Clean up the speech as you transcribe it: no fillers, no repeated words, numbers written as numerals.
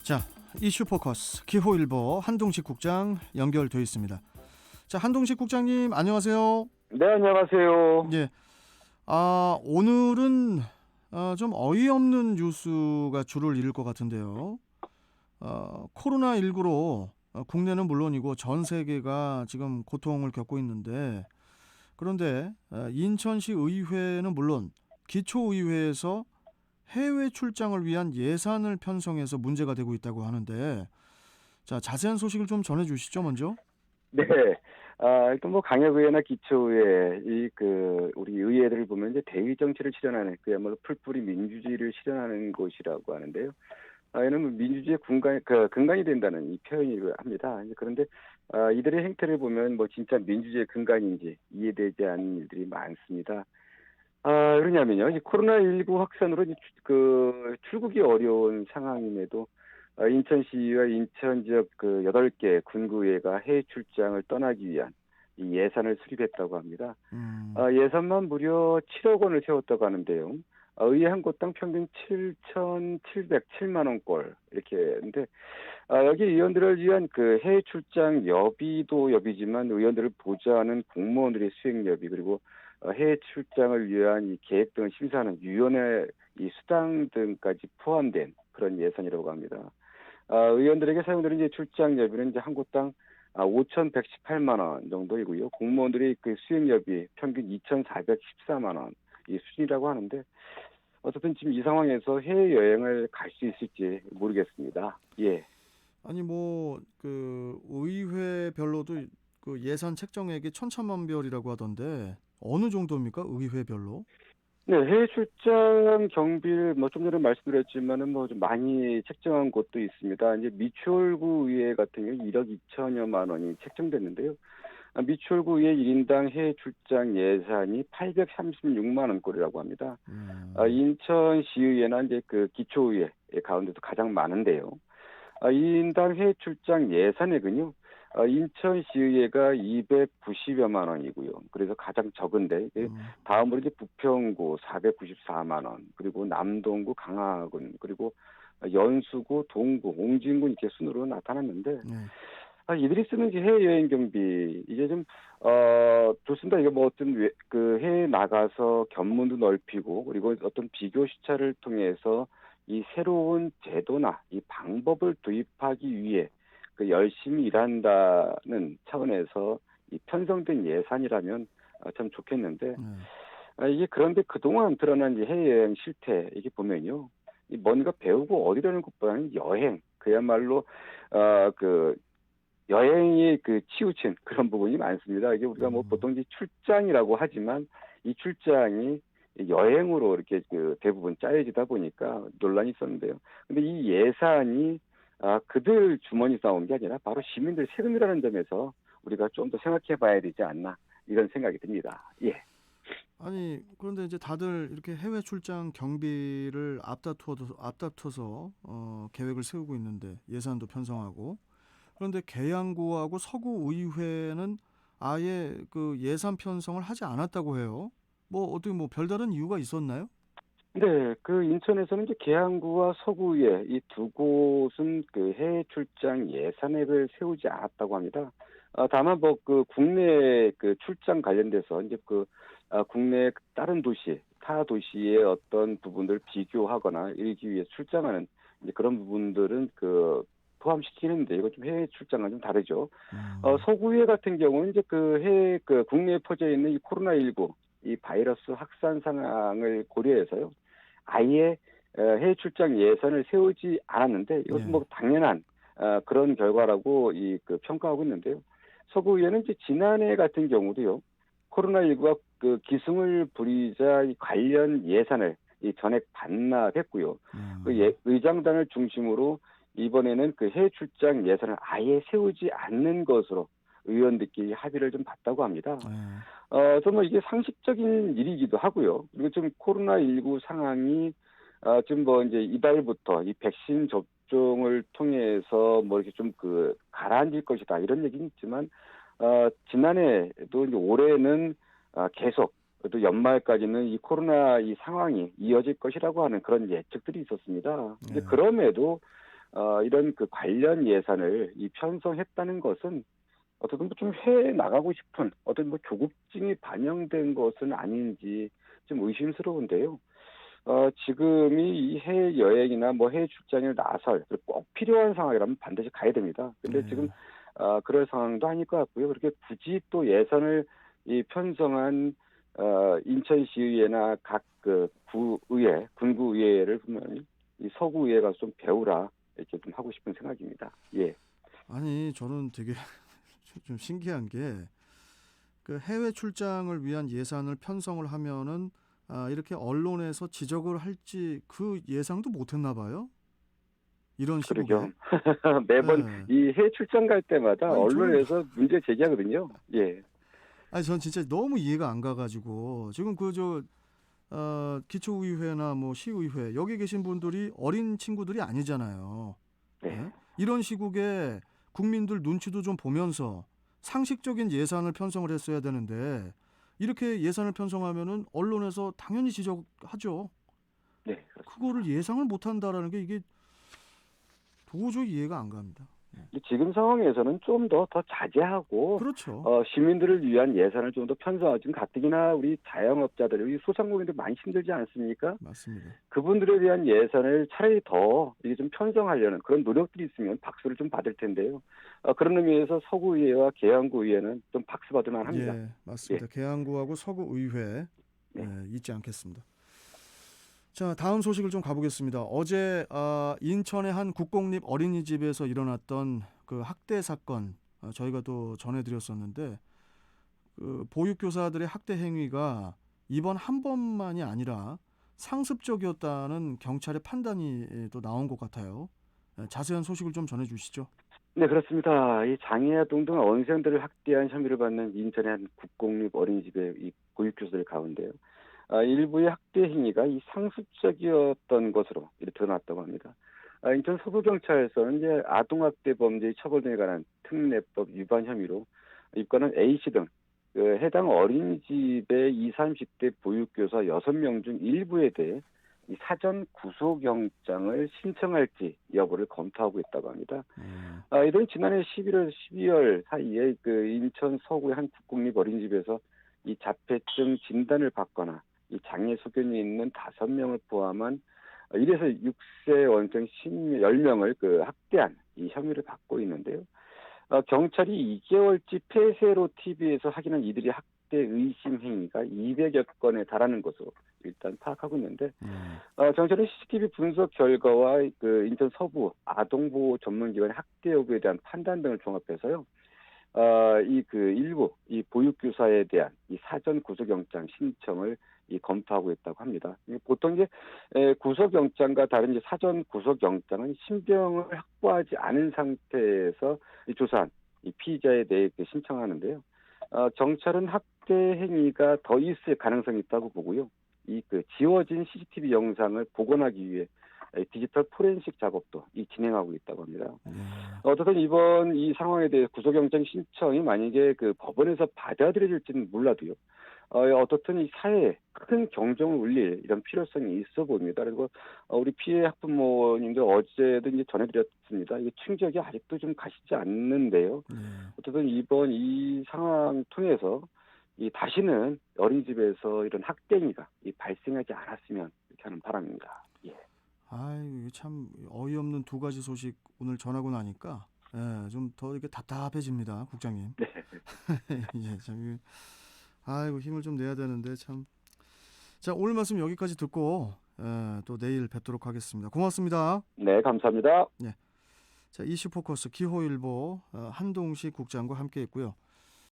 자, 이슈 포커스 기호일보 한동식 국장 연결돼 있습니다. 자, 한동식 국장님 안녕하세요. 네, 안녕하세요. 예. 오늘은 좀 어이없는 뉴스가 줄을 이을 것 같은데요. 코로나19로 국내는 물론이고 전 세계가 지금 고통을 겪고 있는데, 그런데 인천시 의회는 물론 기초의회에서 해외 출장을 위한 예산을 편성해서 문제가 되고 있다고 하는데, 자, 자세한 소식을 좀 전해주시죠, 먼저. 네. 일단 뭐 강력의회나 기초의회, 우리 의회들을 보면 이제 대의 정치를 실현하는, 그야말로 풀뿌리 민주주의를 실현하는 곳이라고 하는데요. 이는 뭐 민주주의의 근간이 된다는 이 표현을 합니다. 그런데, 이들의 행태를 보면 뭐 진짜 민주주의의 근간인지 이해되지 않는 일들이 많습니다. 그러냐면요. 이 코로나19 확산으로 이제 출국이 어려운 상황임에도 인천시와 인천 지역 8개 군구의회가 해외 출장을 떠나기 위한 이 예산을 수립했다고 합니다. 예산만 무려 7억 원을 세웠다고 하는데요. 의회 한 곳당 평균 7,707만 원꼴 이렇게 했는데, 여기 의원들을 위한 해외 출장 여비도 여비지만 의원들을 보좌하는 공무원들의 수행 여비, 그리고 해외 출장을 위한 이 계획 등을 심사하는 위원회 이 수당 등까지 포함된 그런 예산이라고 합니다. 의원들에게 사용되는 이제 출장 여비는 이제 한 곳당 5,118만 원 정도이고요. 공무원들의 수행 여비 평균 2,414만 원 이 수준이라고 하는데, 어쨌든 지금 이 상황에서 해외 여행을 갈 수 있을지 모르겠습니다. 예. 아니 뭐 의회별로도 예산 책정액이 천차만별이라고 하던데 어느 정도입니까? 의회별로? 네, 해외 출장 경비를 뭐 좀 전에 말씀드렸지만은 뭐 좀 많이 책정한 곳도 있습니다. 이제 미추홀구 의회 같은 경우 1억 2천여만 원이 책정됐는데요. 미추홀구 의회 1인당 해외 출장 예산이 836만 원꼴이라고 합니다. 인천시의회나 이제 기초의회 가운데도 가장 많은데요. 2인당 해외 출장 예산액은요. 인천시의회가 290여만 원이고요. 그래서 가장 적은데, 다음으로 이제 부평구 494만 원, 그리고 남동구 강화군, 그리고 연수구, 동구, 옹진군 이렇게 순으로 나타났는데, 이들이 쓰는 이제 해외여행 경비, 이제 좀, 좋습니다. 이거 뭐 어떤 해외 나가서 견문도 넓히고, 그리고 어떤 비교 시차를 통해서 이 새로운 제도나 이 방법을 도입하기 위해 열심히 일한다는 차원에서 이 편성된 예산이라면 참 좋겠는데, 이게 그런데 그동안 드러난 이 해외여행 실태, 이게 보면요. 이 뭔가 배우고 어디라는 것보다는 여행, 그야말로, 여행이 치우친 그런 부분이 많습니다. 이게 우리가 뭐 보통 이제 출장이라고 하지만 이 출장이 여행으로 이렇게 대부분 짜여지다 보니까 논란이 있었는데요. 근데 이 예산이 그들 주머니 나온 게 아니라 바로 시민들 세금이라는 점에서 우리가 좀 더 생각해 봐야 되지 않나, 이런 생각이 듭니다. 예. 아니 그런데 이제 다들 이렇게 해외 출장 경비를 앞다퉈서 계획을 세우고 있는데 예산도 편성하고, 그런데 계양구하고 서구의회는 아예 예산 편성을 하지 않았다고 해요. 뭐 어떻게 뭐 별다른 이유가 있었나요? 네, 인천에서는 이제 계양구와 서구의회 이 두 곳은 해외 출장 예산액을 세우지 않았다고 합니다. 다만 뭐 국내 출장 관련돼서 이제 국내 다른 도시, 타 도시의 어떤 부분들 비교하거나 일기 위해 출장하는 이제 그런 부분들은 포함시키는데, 이거 좀 해외 출장은 좀 다르죠. 서구의회 같은 경우는 이제 해외 국내에 퍼져 있는 이 코로나19 이 바이러스 확산 상황을 고려해서요. 아예 해외 출장 예산을 세우지 않았는데, 이것은 뭐 당연한 그런 결과라고 평가하고 있는데요. 서구의회는 이제 지난해 같은 경우도요. 코로나19가 기승을 부리자 이 관련 예산을 전액 반납했고요. 의장단을 중심으로 이번에는 해외 출장 예산을 아예 세우지 않는 것으로 의원들끼리 합의를 좀 봤다고 합니다. 정말 이게 상식적인 일이기도 하고요. 그리고 지금 코로나19 상황이 지금 뭐 이제 이달부터 이 백신 접종을 통해서 뭐 이렇게 좀 가라앉을 것이다, 이런 얘기는 있지만, 지난해도 이제 올해는 계속 또 연말까지는 이 코로나 이 상황이 이어질 것이라고 하는 그런 예측들이 있었습니다. 근데 그럼에도 이런 그 관련 예산을 이 편성했다는 것은 어떻든 좀 해외에 나가고 싶은 어떤 뭐 조급증이 반영된 것은 아닌지 좀 의심스러운데요. 지금이 이 해외 여행이나 뭐 해외 출장을 나설 꼭 필요한 상황이라면 반드시 가야 됩니다. 근데 지금 네. 그럴 상황도 아닐 것 같고요. 그렇게 굳이 또 예산을 이 편성한 인천시의회나 각 그 구의회, 군구의회를 보면 이 서구의회가 좀 배우라 이렇게 좀 하고 싶은 생각입니다. 예, 아니 저는 되게 좀 신기한 게 그 해외 출장을 위한 예산을 편성을 하면은 이렇게 언론에서 지적을 할지 그 예상도 못했나 봐요. 이런 시국에. 그러죠. 매번 예. 이 해외 출장 갈 때마다 아니 저는 언론에서 문제 제기하거든요. 예, 아니 전 진짜 너무 이해가 안 가가지고 지금 기초의회나 뭐 시의회 여기 계신 분들이 어린 친구들이 아니잖아요. 네, 예? 이런 시국에 국민들 눈치도 좀 보면서 상식적인 예산을 편성을 했어야 되는데 이렇게 예산을 편성하면은 언론에서 당연히 지적하죠. 네, 그렇습니다. 그거를 예상을 못한다라는 게 이게 도저히 이해가 안 갑니다. 예. 지금 상황에서는 좀 더 자제하고 그렇죠. 시민들을 위한 예산을 좀 더 편성하고 지금 가뜩이나 우리 자영업자들, 우리 소상공인들 많이 힘들지 않습니까? 맞습니다. 그분들에 대한 예산을 차라리 더 이게 좀 편성하려는 그런 노력들이 있으면 박수를 좀 받을 텐데요. 그런 의미에서 서구의회와 계양구의회는 좀 박수 받을 만합니다. 예, 예, 맞습니다. 계양구하고 서구의회 네. 잊지 않겠습니다. 자, 다음 소식을 좀 가보겠습니다. 어제 인천의 한 국공립 어린이집에서 일어났던 그 학대 사건 저희가 또 전해드렸었는데 그 보육교사들의 학대 행위가 이번 한 번만이 아니라 상습적이었다는 경찰의 판단이 또 나온 것 같아요. 자세한 소식을 좀 전해주시죠. 네, 그렇습니다. 이 장애아동 등 어린이들을 학대한 혐의를 받는 인천의 한 국공립 어린이집의 이 보육교사들 가운데요. 일부의 학대 행위가 이 상습적이었던 것으로 이렇게 드러났다고 합니다. 인천 서부경찰서는 이제 아동학대 범죄의 처벌 등에 관한 특례법 위반 혐의로 입건한 A씨 등 해당 어린이집의 20, 30대 보육교사 6명 중 일부에 대해 이 사전 구속영장을 신청할지 여부를 검토하고 있다고 합니다. 이들은 지난해 11월, 12월 사이에 그 인천 서구의 한 국공립 어린이집에서 이 자폐증 진단을 받거나 이 장애 소견이 있는 5명을 포함한 1에서 6세 원생 10명을 그 학대한 이 혐의를 받고 있는데요. 경찰이 2개월치 폐쇄로 TV에서 확인한 이들이 학대 의심 행위가 200여 건에 달하는 것으로 일단 파악하고 있는데 경찰은 CCTV 분석 결과와 그 인천 서부 아동보호 전문기관의 학대 여부에 대한 판단 등을 종합해서요. 이 그 일부 이 보육교사에 대한 이 사전 구속영장 신청을 이 검토하고 있다고 합니다. 보통 이제 구속영장과 다른 이제 사전 구속영장은 신병을 확보하지 않은 상태에서 이 조사한 이 피의자에 대해 신청하는데요. 경찰은 학대 행위가 더 있을 가능성이 있다고 보고요. 이 그 지워진 CCTV 영상을 복원하기 위해 디지털 포렌식 작업도 진행하고 있다고 합니다. 어쨌든 이번 이 상황에 대해 구속영장 신청이 만약에 그 법원에서 받아들여질지는 몰라도요. 어떻든 이 사회에 큰 경종을 울릴 이런 필요성이 있어 보입니다. 그리고 우리 피해 학부모님들 어제도 이제 전해드렸습니다. 이게 충격이 아직도 좀 가시지 않는데요. 어쨌든 이번 이 상황 통해서 이 다시는 어린이집에서 이런 학대 행위가 발생하지 않았으면 이렇게 하는 바람입니다. 예. 아이 참 어이없는 두 가지 소식 오늘 전하고 나니까 좀 더 이렇게 답답해집니다, 국장님. 네. 예, 참 아이고 힘을 좀 내야 되는데 참. 자, 오늘 말씀 여기까지 듣고 또 내일 뵙도록 하겠습니다. 고맙습니다. 네, 감사합니다. 자, 이슈 포커스 기호일보 한동식 국장과 함께했고요.